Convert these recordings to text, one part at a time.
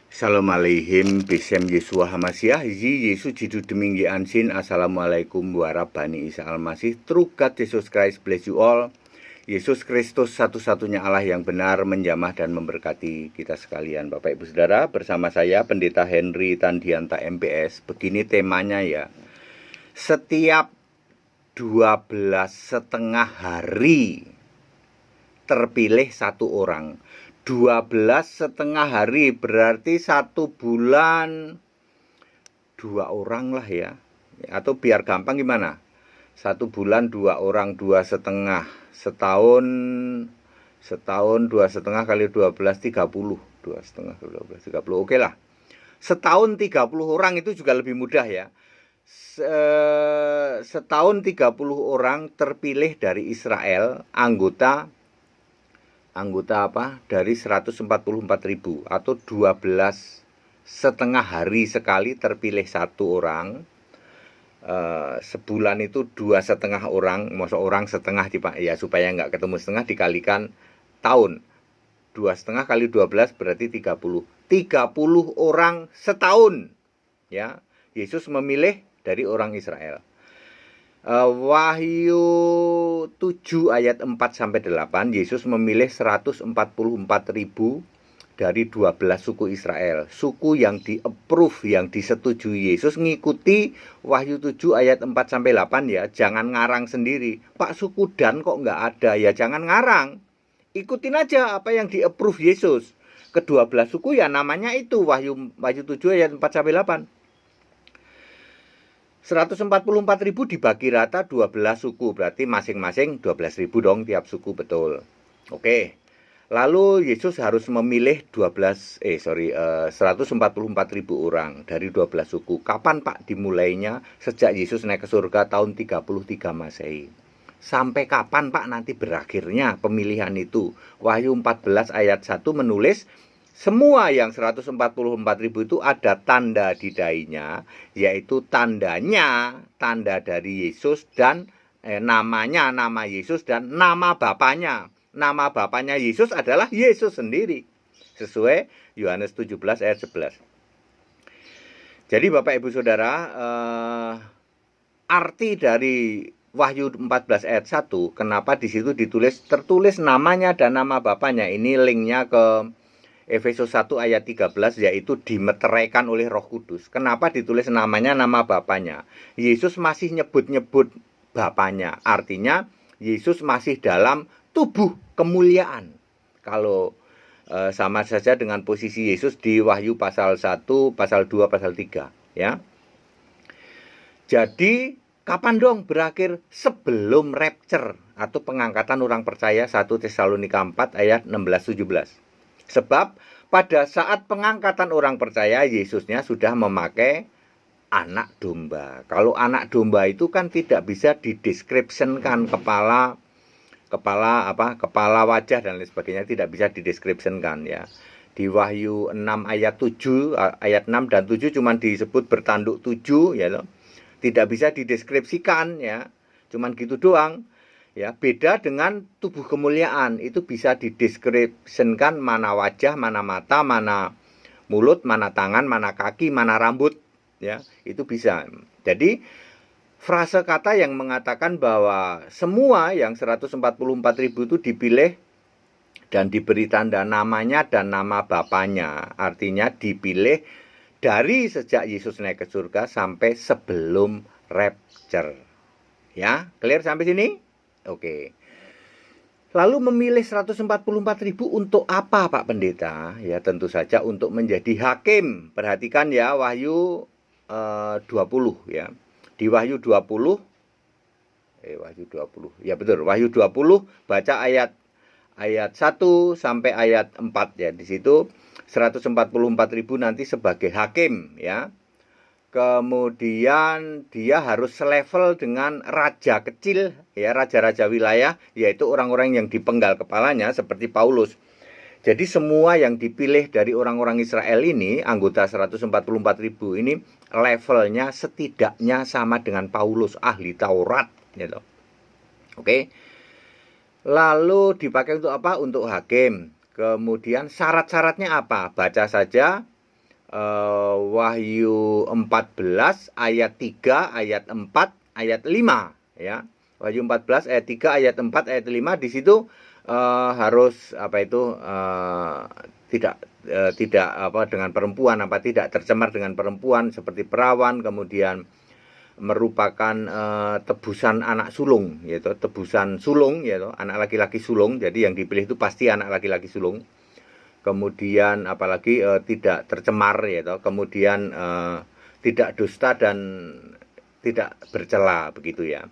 Shalom aleihim, Besem Yesua Hamasiah, Yesus Jidu Deminggi Ansin, Assalamualaikum warahmatullahi wabarakatuh. True God Jesus Christ bless you all. Yesus Kristus satu-satunya Allah yang benar menjamah dan memberkati kita sekalian. Bapak Ibu Saudara, bersama saya Pendeta Henry Tandianta MPS. Begini temanya ya. Setiap 12,5 hari terpilih satu orang. 12,5 hari berarti 1 bulan 2 orang lah ya. Atau biar gampang gimana? 1 bulan 2 orang, 2,5. Setahun 2,5 kali 12 30. 2,5 kali 12 30. Oke lah. Setahun 30 orang itu juga lebih mudah ya. Setahun 30 orang terpilih dari Israel, anggota dari 144.000 atau 12,5 hari sekali terpilih satu orang. Sebulan itu 2,5 orang, maksud orang setengah ya, supaya nggak ketemu setengah dikalikan tahun. 2,5 kali 12 berarti 30 orang setahun ya. Yesus memilih dari orang Israel. Wahyu 7 ayat 4-8, Yesus memilih 144.000 dari 12 suku Israel. Suku yang di-approve, yang disetujui Yesus ngikuti Wahyu 7 ayat 4-8 ya. Jangan ngarang sendiri. Pak, suku Dan kok nggak ada? Ya jangan ngarang. Ikutin aja apa yang di-approve Yesus. Ke-12 suku ya namanya itu Wahyu 7 ayat 4-8. 144.000 dibagi rata 12 suku, berarti masing-masing 12.000 dong tiap suku, betul. Oke. Lalu Yesus harus memilih 144.000 orang dari 12 suku. Kapan Pak dimulainya? Sejak Yesus naik ke surga tahun 33 Masehi. Sampai kapan Pak nanti berakhirnya pemilihan itu? Wahyu 14 ayat 1 menulis, semua yang 144.000 itu ada tanda di dahinya, yaitu tanda dari Yesus dan namanya, nama Yesus dan nama Bapaknya. Nama Bapaknya Yesus adalah Yesus sendiri, sesuai Yohanes 17 ayat 11. Jadi Bapak Ibu Saudara, arti dari Wahyu 14 ayat 1, kenapa di situ tertulis namanya dan nama Bapaknya? Ini linknya ke Efesus 1 ayat 13, yaitu dimeteraikan oleh Roh Kudus. Kenapa ditulis namanya, nama Bapaknya? Yesus masih nyebut-nyebut Bapaknya. Artinya Yesus masih dalam tubuh kemuliaan. Kalau sama saja dengan posisi Yesus di Wahyu pasal 1, pasal 2, pasal 3 ya. Jadi kapan dong berakhir? Sebelum rapture atau pengangkatan orang percaya, 1 Tesalonika 4 ayat 16-17. Sebab pada saat pengangkatan orang percaya, Yesusnya sudah memakai anak domba. Kalau anak domba itu kan tidak bisa dideskripsikan kepala, wajah dan lain sebagainya, tidak bisa dideskripsikan ya. Di Wahyu 6 ayat 7, ayat 6 dan 7 cuma disebut bertanduk 7 ya loh. Tidak bisa dideskripsikan ya. Cuman gitu doang. Ya, beda dengan tubuh kemuliaan, itu bisa dideskripsikan mana wajah, mana mata, mana mulut, mana tangan, mana kaki, mana rambut, ya, itu bisa. Jadi frase kata yang mengatakan bahwa semua yang 144.000 itu dipilih dan diberi tanda namanya dan nama Bapaknya, artinya dipilih dari sejak Yesus naik ke surga sampai sebelum rapture. Ya, clear sampai sini? Oke. Lalu memilih 144.000 untuk apa Pak Pendeta? Ya tentu saja untuk menjadi hakim. Perhatikan ya Wahyu 20 ya. Di Wahyu 20 ya betul, Wahyu 20 baca ayat 1 sampai ayat 4 ya. Di situ 144.000 nanti sebagai hakim ya. Kemudian dia harus selevel dengan raja kecil ya, raja-raja wilayah, yaitu orang-orang yang dipenggal kepalanya seperti Paulus. Jadi semua yang dipilih dari orang-orang Israel ini, anggota 144.000 ini levelnya setidaknya sama dengan Paulus, ahli Taurat gitu. Oke. Lalu dipakai untuk apa? Untuk hakim. Kemudian syarat-syaratnya apa? Baca saja Wahyu 14 ayat 3, ayat 4, ayat 5 ya. Wahyu 14 ayat 3, ayat 4, ayat 5 di situ harus tidak dengan perempuan, tidak tercemar dengan perempuan seperti perawan, kemudian merupakan tebusan anak sulung, yaitu tebusan sulung, yaitu anak laki-laki sulung. Jadi yang dipilih itu pasti anak laki-laki sulung. Kemudian apalagi tidak tercemar, yaitu kemudian tidak dusta dan tidak bercela, begitu ya.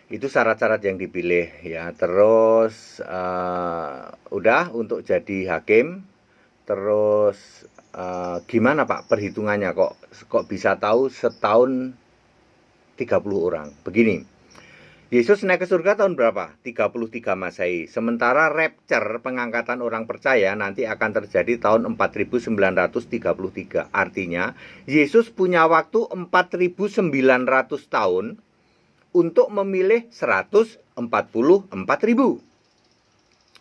Itu syarat-syarat yang dipilih ya. Terus udah untuk jadi hakim. Terus gimana Pak perhitungannya, kok bisa tahu setahun 30 orang? Begini, Yesus naik ke surga tahun berapa? 33 Masehi. Sementara rapture, pengangkatan orang percaya, nanti akan terjadi tahun 4933. Artinya Yesus punya waktu 4900 tahun untuk memilih 144.000.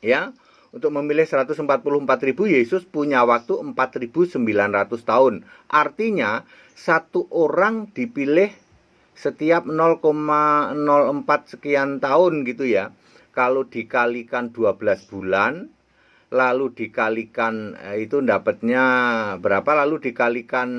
Ya, untuk memilih 144.000, Yesus punya waktu 4.900 tahun. Artinya satu orang dipilih setiap 0,04 sekian tahun gitu ya. Kalau dikalikan 12 bulan, lalu dikalikan itu dapatnya berapa, lalu dikalikan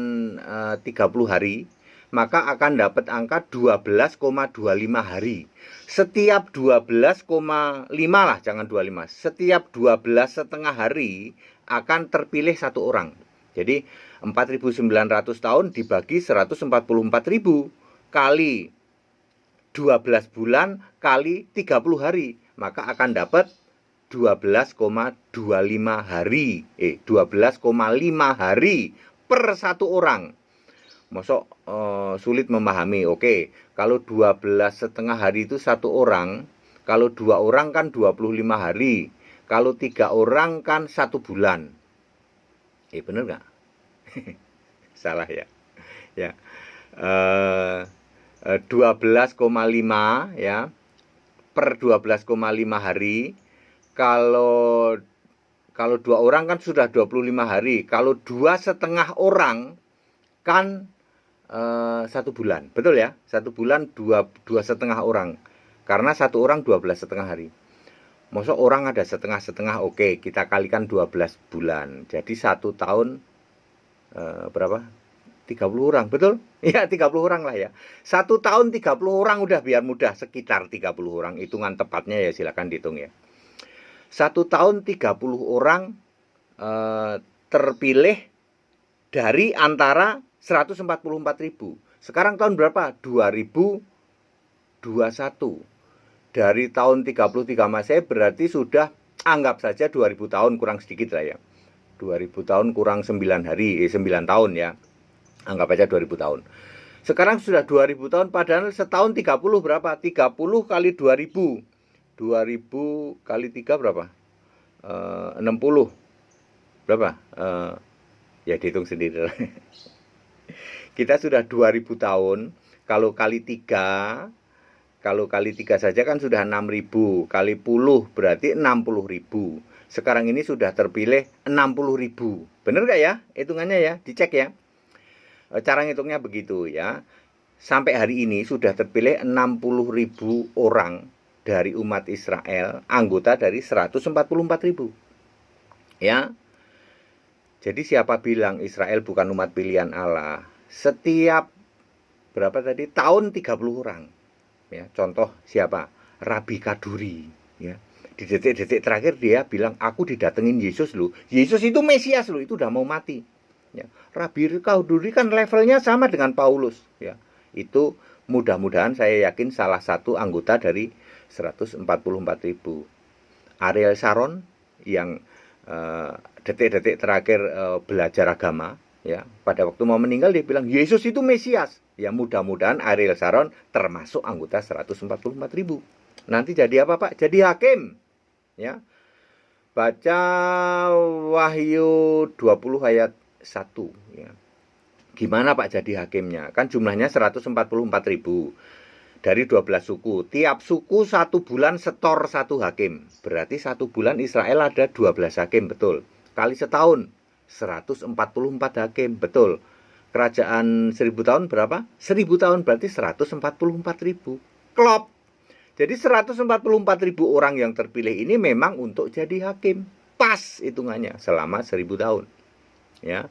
30 hari, maka akan dapat angka 12,25 hari. Setiap 12,5 lah, jangan 25. Setiap 12,5 hari akan terpilih satu orang. Jadi 4.900 tahun dibagi 144.000 kali 12 bulan kali 30 hari, maka akan dapat 12,25 hari. 12,5 hari per satu orang. Masuk sulit memahami. Oke, kalau 12,5 hari itu satu orang, kalau 2 orang kan 25 hari, kalau 3 orang kan 1 bulan. Bener nggak? Salah ya. Ya. 12,5 ya per 12,5 hari. Kalau 2 orang kan sudah 25 hari. Kalau 2,5 orang kan 1 bulan. Betul ya? 1 bulan 2,5 orang. Karena 1 orang 12,5 hari. Maksud orang ada setengah-setengah, oke, kita kalikan 12 bulan. Jadi 1 tahun berapa? 30 orang, betul? Ya, 30 orang lah ya. 1 tahun 30 orang, udah biar mudah, sekitar 30 orang. Hitungan tepatnya ya silakan dihitung ya. 1 tahun 30 orang terpilih dari antara 144.000. Sekarang tahun berapa? 2021. Dari tahun 33 Masehi berarti sudah anggap saja 2000 tahun kurang sedikit lah ya. 2000 tahun kurang 9 hari, 9 tahun ya. Anggap aja 2000 tahun. Sekarang sudah 2000 tahun, padahal setahun 30 berapa? 30 kali 2000. 2000 kali 3 berapa? 60. Berapa? Ya dihitung sendiri. Kita sudah 2000 tahun, kalau kali 3 saja kan sudah 6.000, kali puluh berarti 60.000. Sekarang ini sudah terpilih 60.000. Bener gak ya? Hitungannya ya, dicek ya. Cara ngitungnya begitu ya. Sampai hari ini sudah terpilih 60.000 orang dari umat Israel, anggota dari 144.000. Ya. Jadi siapa bilang Israel bukan umat pilihan Allah? Setiap berapa tadi? Tahun 30 orang. Ya, contoh siapa? Rabi Kaduri, ya. Di detik-detik terakhir dia bilang, aku didatengin Yesus loh. Yesus itu Mesias loh, itu udah mau mati. Ya. Rabi Kaduri kan levelnya sama dengan Paulus. Ya. Itu mudah-mudahan saya yakin salah satu anggota dari 144.000. Ariel Sharon yang detik-detik terakhir belajar agama, ya, pada waktu mau meninggal dia bilang Yesus itu Mesias. Ya, mudah-mudahan Ariel Sharon termasuk anggota 144.000. Nanti jadi apa Pak? Jadi hakim. Ya. Baca Wahyu 20 ayat 1 ya. Gimana Pak jadi hakimnya? Kan jumlahnya 144.000 dari 12 suku. Tiap suku 1 bulan setor 1 hakim. Berarti 1 bulan Israel ada 12 hakim, betul. Kali setahun 144 hakim, betul. Kerajaan 1000 tahun berapa? 1000 tahun berarti 144.000. Klop. Jadi 144.000 orang yang terpilih ini memang untuk jadi hakim. Pas hitungannya selama 1000 tahun. Ya.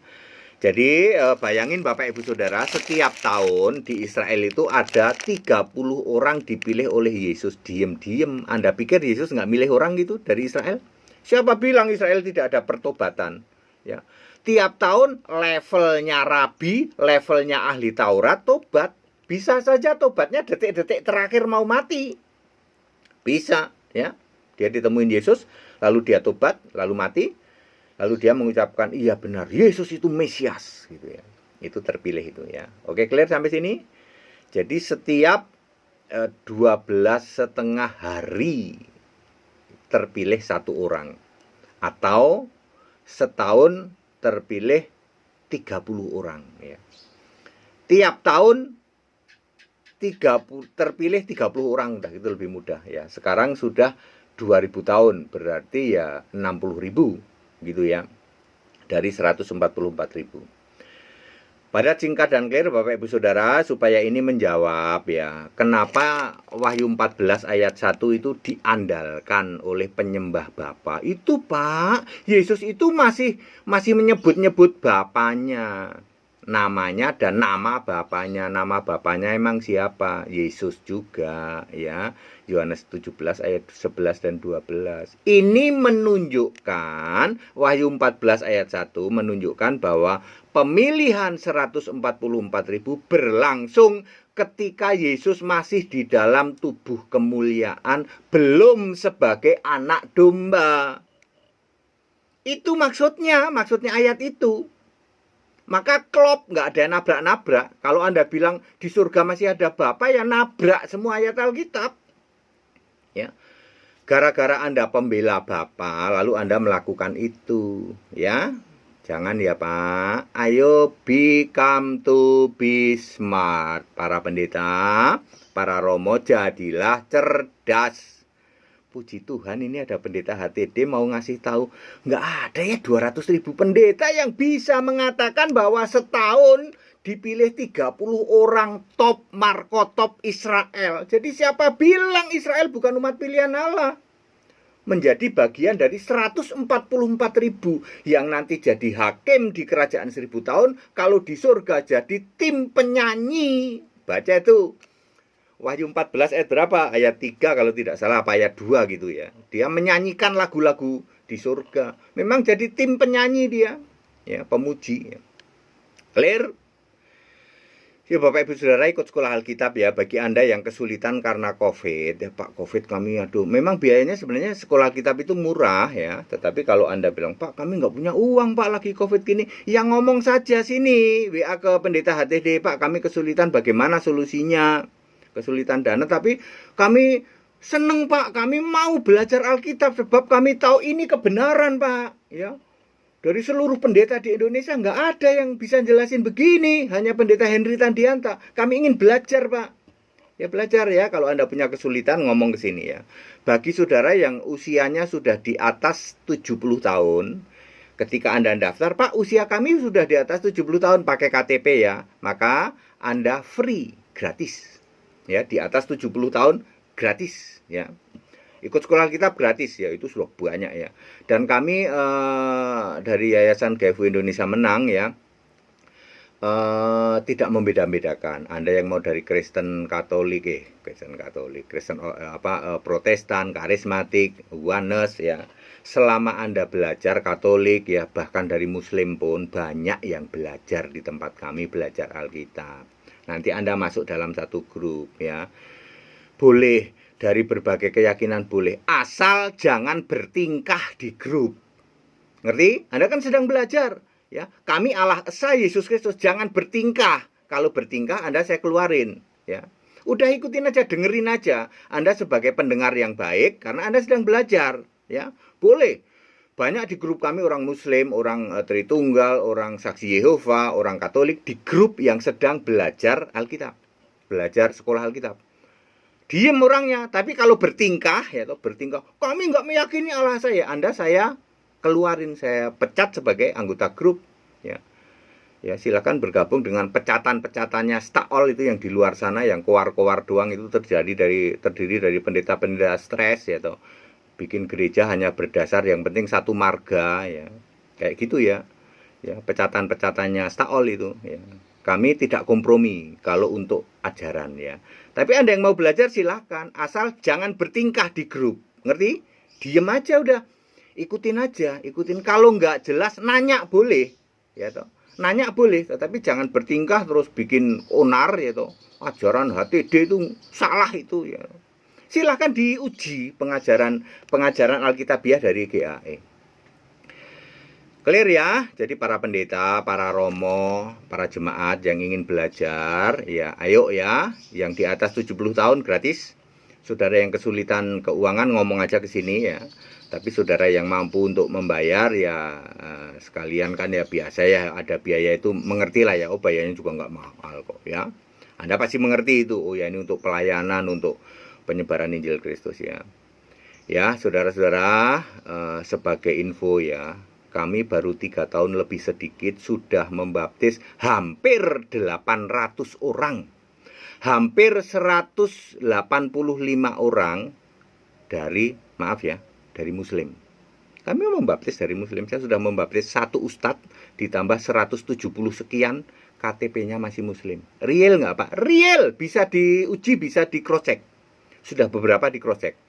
Jadi bayangin Bapak Ibu Saudara, setiap tahun di Israel itu ada 30 orang dipilih oleh Yesus. Diem-diem. Anda pikir Yesus nggak milih orang gitu dari Israel? Siapa bilang Israel tidak ada pertobatan? Ya. Tiap tahun levelnya rabi, levelnya ahli Taurat tobat. Bisa saja tobatnya detik-detik terakhir mau mati. Bisa, ya. Dia ditemuin Yesus, lalu dia tobat, lalu mati, lalu dia mengucapkan, iya benar, Yesus itu Mesias, gitu ya. Itu terpilih itu ya. Oke, clear sampai sini? Jadi setiap 12,5 hari terpilih satu orang, atau setahun terpilih 30 orang ya. Tiap tahun terpilih 30 orang, udah itu lebih mudah ya. Sekarang sudah 2000 tahun, berarti ya 60.000 gitu ya. Dari 144.000. Pada singkat dan clear Bapak Ibu Saudara, supaya ini menjawab ya, kenapa Wahyu 14 ayat 1 itu diandalkan oleh penyembah Bapa. Itu Pak, Yesus itu masih menyebut-nyebut Bapanya. Namanya dan nama Bapanya. Nama Bapanya emang siapa? Yesus juga ya. Yohanes 17 ayat 11 dan 12. Ini menunjukkan, Wahyu 14 ayat 1 menunjukkan bahwa pemilihan 144.000 berlangsung ketika Yesus masih di dalam tubuh kemuliaan, belum sebagai anak domba. Itu maksudnya ayat itu. Maka klop, nggak ada nabrak-nabrak. Kalau Anda bilang di surga masih ada Bapa, ya nabrak semua ayat Alkitab. Ya. Gara-gara Anda pembela Bapa, lalu Anda melakukan itu, ya. Jangan ya Pak. Ayo become to be smart. Para pendeta, para romo, jadilah cerdas. Puji Tuhan ini ada pendeta HTD mau ngasih tahu. Nggak ada ya 200.000 pendeta yang bisa mengatakan bahwa setahun dipilih 30 orang top markotop Israel. Jadi siapa bilang Israel bukan umat pilihan Allah? Menjadi bagian dari 144.000 yang nanti jadi hakim di kerajaan 1000 tahun. Kalau di surga jadi tim penyanyi. Baca itu. Wahyu 14 ayat berapa? Ayat 3 kalau tidak salah, apa ayat 2 gitu ya. Dia menyanyikan lagu-lagu di surga. Memang jadi tim penyanyi dia. Ya, pemuji. Ya. Clear? Ya Bapak Ibu Saudara, ikut sekolah Alkitab ya. Bagi Anda yang kesulitan karena COVID, ya Pak COVID kami aduh. Memang biayanya sebenarnya sekolah Alkitab itu murah ya. Tetapi kalau Anda bilang, Pak kami nggak punya uang Pak lagi COVID gini. Ya ngomong saja sini. WA ke pendeta HTD, Pak kami kesulitan bagaimana solusinya. Kesulitan dana, tapi kami seneng Pak, kami mau belajar Alkitab sebab kami tahu ini kebenaran Pak, ya. Dari seluruh pendeta di Indonesia nggak ada yang bisa jelasin begini, hanya pendeta Henry Tandianta. Kami ingin belajar Pak. Ya belajar ya, kalau Anda punya kesulitan ngomong ke sini ya. Bagi saudara yang usianya sudah di atas 70 tahun, ketika Anda daftar, Pak usia kami sudah di atas 70 tahun pakai KTP ya, maka Anda free, gratis. Ya, di atas 70 tahun gratis ya. Ikut sekolah Alkitab gratis ya, itu sudah banyak ya. Dan kami dari Yayasan GFW Indonesia Menang ya, tidak membeda-bedakan. Anda yang mau dari Kristen Katolik, Kristen Protestan, karismatik, Oneness ya. Selama Anda belajar Katolik ya, bahkan dari Muslim pun banyak yang belajar di tempat kami belajar Alkitab. Nanti Anda masuk dalam satu grup ya. Boleh dari berbagai keyakinan boleh, asal jangan bertingkah di grup. Ngerti? Anda kan sedang belajar ya. Kami Allah Esa Yesus Kristus, jangan bertingkah. Kalau bertingkah Anda saya keluarin ya. Udah ikutin aja, dengerin aja. Anda sebagai pendengar yang baik karena Anda sedang belajar ya. Boleh. Banyak di grup kami orang Muslim, orang Tritunggal, orang Saksi Yehova, orang Katolik di grup yang sedang belajar Alkitab, belajar sekolah Alkitab. Diem orangnya, tapi kalau bertingkah, ya bertingkah, kami nggak meyakini Allah saya. Anda saya keluarin, saya pecat sebagai anggota grup, ya. Ya, silakan bergabung dengan pecatan-pecatannya Stakol itu yang di luar sana, yang koar-koar doang itu terdiri dari pendeta-pendeta stres ya toh. Bikin gereja hanya berdasar yang penting satu marga ya. Kayak gitu ya. Ya, pecatan-pecatannya Stakol itu ya. Kami tidak kompromi kalau untuk ajaran ya. Tapi Anda yang mau belajar silakan, asal jangan bertingkah di grup. Ngerti? Diem aja udah. Ikutin aja, ikutin. Kalau nggak jelas nanya boleh. Ya toh. Nanya boleh, tetapi jangan bertingkah terus bikin onar ya toh. Ajaran HTD itu salah itu ya. Silahkan diuji pengajaran Alkitabiah dari GAE. Clear ya? Jadi para pendeta, para romo, para jemaat yang ingin belajar, ya ayo ya, yang di atas 70 tahun gratis. Saudara yang kesulitan keuangan ngomong aja ke sini ya. Tapi saudara yang mampu untuk membayar ya sekalian kan ya biasa ya, ada biaya itu mengerti lah ya. Oh bayarnya juga nggak mahal kok ya. Anda pasti mengerti itu. Oh ya ini untuk pelayanan, untuk penyebaran Injil Kristus ya. Ya saudara-saudara, sebagai info ya, kami baru 3 tahun lebih sedikit sudah membaptis hampir 800 orang. Hampir 185 orang dari, maaf ya, dari Muslim. Kami membaptis dari Muslim. Saya sudah membaptis 1 ustadz ditambah 170 sekian, KTP-nya masih Muslim. Real nggak Pak? Real. Bisa diuji, bisa di cross check. Sudah beberapa di cross check.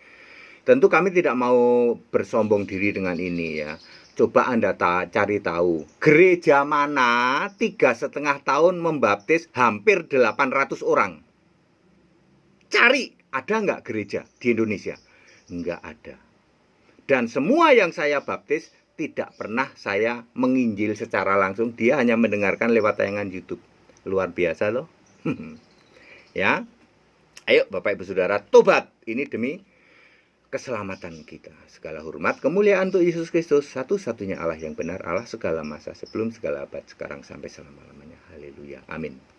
Tentu kami tidak mau bersombong diri dengan ini ya. Coba Anda cari tahu gereja mana 3,5 tahun membaptis hampir 800 orang. Cari, ada nggak gereja di Indonesia? Nggak ada. Dan semua yang saya baptis tidak pernah saya menginjil secara langsung. Dia hanya mendengarkan lewat tayangan YouTube. Luar biasa loh. Ya. Ayo Bapak Ibu Saudara, tobat. Ini demi keselamatan kita. Segala hormat, kemuliaan untuk Yesus Kristus, satu-satunya Allah yang benar, Allah segala masa, sebelum segala abad, sekarang sampai selama-lamanya. Haleluya. Amin.